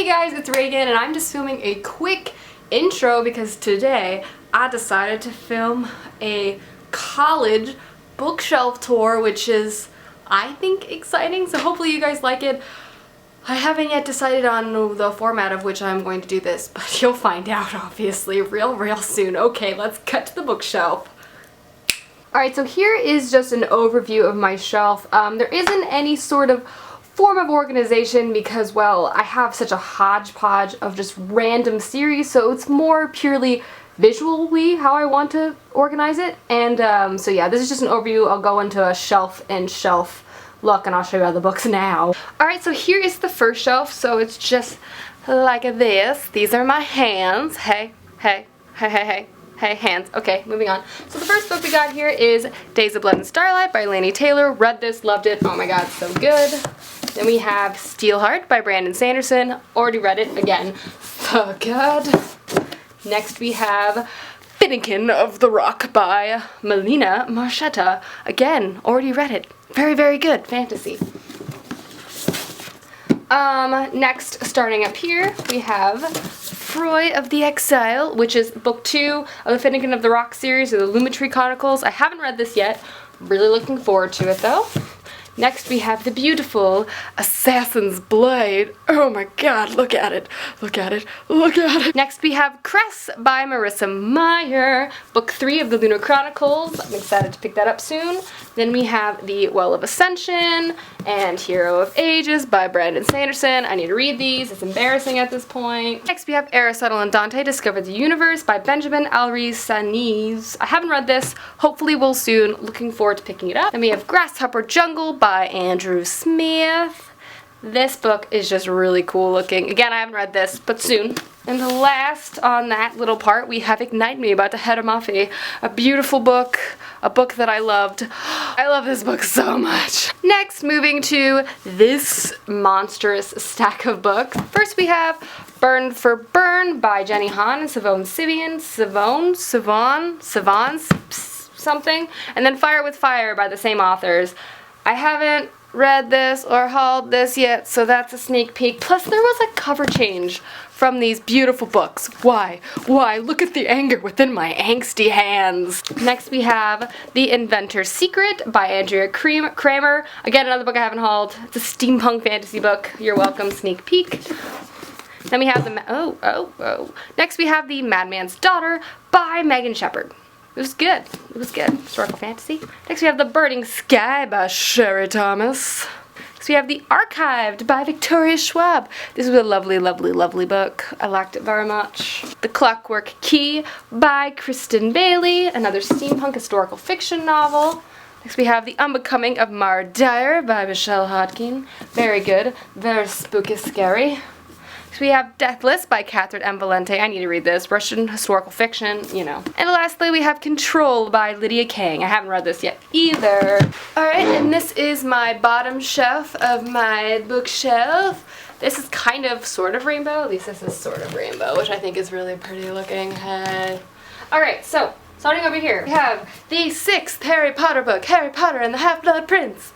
Hey guys, it's Reagan and I'm just filming a quick intro because today I decided to film a college bookshelf tour, which is, I think, exciting. So hopefully you guys like it. I haven't yet decided on the format of which I'm going to do this, but you'll find out obviously real soon. Okay, let's cut to the bookshelf. Alright, so here is just an overview of my shelf. There isn't any sort of form of organization because, well, I have such a hodgepodge of just random series, so it's more purely visually how I want to organize it. And so yeah, this is just an overview. I'll go into a shelf and shelf look and I'll show you all the books now. Alright, so here is the first shelf. So it's just like this. These are my hands. Hey, hands. Okay, moving on. So the first book we got here is Days of Blood and Starlight by Laini Taylor. Read this, loved it. Oh my god, so good. Then we have Steelheart by Brandon Sanderson. Already read it. Again, so good. Next we have Finnegan of the Rock by Melina Marchetta. Again, already read it. Very good. Fantasy. Next, starting up here, we have Froy of the Exile, which is book 2 of the Finnegan of the Rock series, or the Lumetri Chronicles. I haven't read this yet. Really looking forward to it, though. Next, we have the beautiful Assassin's Blade. Oh my god, look at it. Look at it. Look at it. Next, we have Cress by Marissa Meyer, book 3 of the Lunar Chronicles. I'm excited to pick that up soon. Then we have The Well of Ascension and Hero of Ages by Brandon Sanderson. I need to read these. It's embarrassing at this point. Next, we have Aristotle and Dante Discover the Universe by Benjamin Alri-Saniz. I haven't read this. Hopefully will soon. Looking forward to picking it up. Then we have Grasshopper Jungle by Andrew Smith. This book is just really cool looking. Again, I haven't read this, but soon. And the last on that little part, we have Ignite Me by Tahera Mafi. A beautiful book, a book that I loved. I love this book so much. Next, moving to this monstrous stack of books. First we have Burn for Burn by Jenny Han and Savone Sivian. Savon, something. And then Fire with Fire by the same authors. I haven't read this or hauled this yet, so that's a sneak peek. Plus, there was a cover change from these beautiful books. Why? Look at the anger within my angsty hands. Next, we have The Inventor Secret by Andrea Kramer. Again, another book I haven't hauled. It's a steampunk fantasy book. You're welcome, sneak peek. Then we have Next, we have The Madman's Daughter by Megan Shepherd. It was good. It was good. Historical fantasy. Next we have The Burning Sky by Sherry Thomas. Next we have The Archived by Victoria Schwab. This was a lovely book. I liked it very much. The Clockwork Key by Kristen Bailey. Another steampunk historical fiction novel. Next we have The Unbecoming of Mara Dyer by Michelle Hodkin. Very good. Very spooky, scary. We have Deathless by Catherine M. Valente. I need to read this. Russian historical fiction, you know. And lastly, we have Control by Lydia Kang. I haven't read this yet either. Alright, and this is my bottom shelf of my bookshelf. This is kind of sort of rainbow. At least this is sort of rainbow, which I think is really pretty looking. Hey. Alright, so starting over here, we have the 6th Harry Potter book, Harry Potter and the Half-Blood Prince.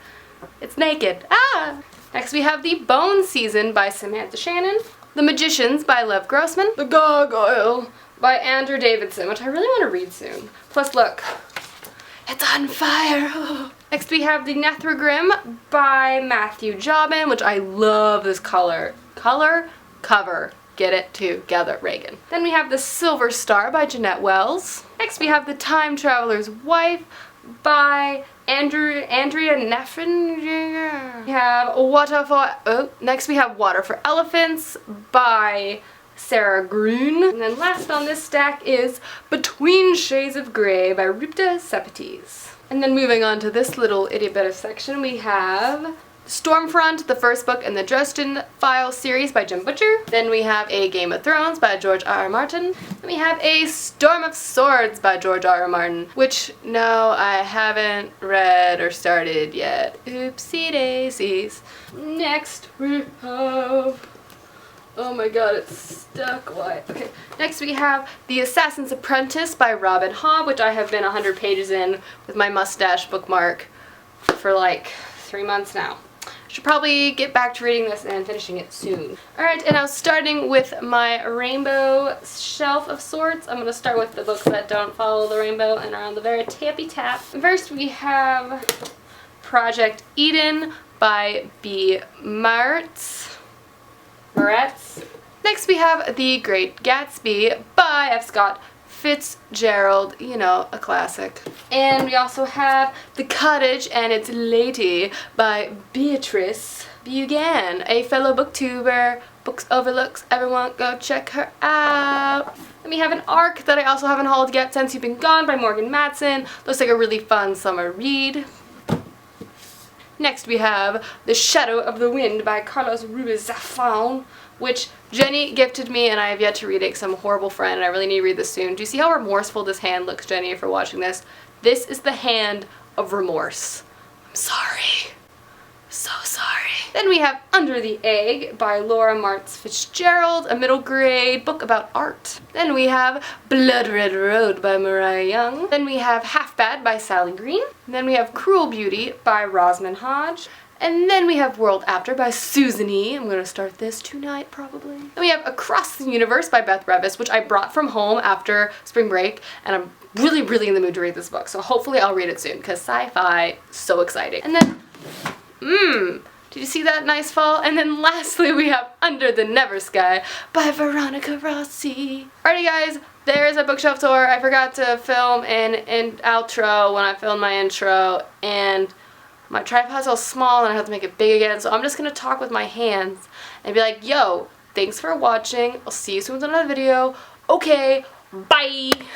It's naked. Ah! Next we have The Bone Season by Samantha Shannon. The Magicians by Lev Grossman. The Gargoyle by Andrew Davidson, which I really want to read soon. Plus, look, it's on fire. Next, we have The Nethrogrim by Matthew Jobin, which I love this cover. Get it together, Reagan. Then we have The Silver Star by Jeanette Wells. Next, we have The Time Traveler's Wife by Andrea Neffen. We have next we have Water for Elephants by Sarah Grun. And then last on this stack is Between Shades of Grey by Rupta Sepetes. And then moving on to this little itty bitty section, we have Stormfront, the first book in the Dresden Files series by Jim Butcher. Then we have A Game of Thrones by George R.R. Martin. Then we have A Storm of Swords by George R.R. Martin, which, no, I haven't read or started yet. Oopsie daisies. Next we have... Oh my god, it's stuck. Why? Okay. Next we have The Assassin's Apprentice by Robin Hobb, which I have been 100 pages in with my mustache bookmark for like 3 months now. Should probably get back to reading this and finishing it soon. Alright, and now starting with my rainbow shelf of sorts. I'm going to start with the books that don't follow the rainbow and are on the very tappy tap. First we have Project Eden by B. Moretz. Next we have The Great Gatsby by F. Scott Fitzgerald, you know, a classic. And we also have The Cottage and Its Lady by Beatrice Bugan, a fellow booktuber. Books Overlooks, everyone go check her out. Then we have an ARC that I also haven't hauled yet since you've been gone by Morgan Matson. Looks like a really fun summer read. Next we have The Shadow of the Wind by Carlos Ruiz Zafón, which Jenny gifted me and I have yet to read it because I'm a horrible friend and I really need to read this soon. Do you see how remorseful this hand looks, Jenny, if you're watching this? This is the hand of remorse. I'm sorry. So sorry. Then we have Under the Egg by Laura Martz Fitzgerald, a middle grade book about art. Then we have Blood Red Road by Mariah Young. Then we have Half Bad by Sally Green. And then we have Cruel Beauty by Rosamund Hodge. And then we have World After by Susan E. I'm going to start this tonight, probably. Then we have Across the Universe by Beth Revis, which I brought from home after spring break, and I'm really, really in the mood to read this book, so hopefully I'll read it soon, because sci-fi, so exciting. And then, did you see that nice fall? And then lastly we have Under the Never Sky by Veronica Rossi. Alrighty guys, there's a bookshelf tour. I forgot to film an outro when I filmed my intro, and my tripod's all small and I have to make it big again, so I'm just gonna talk with my hands and be like, yo, thanks for watching. I'll see you soon with another video. Okay, bye!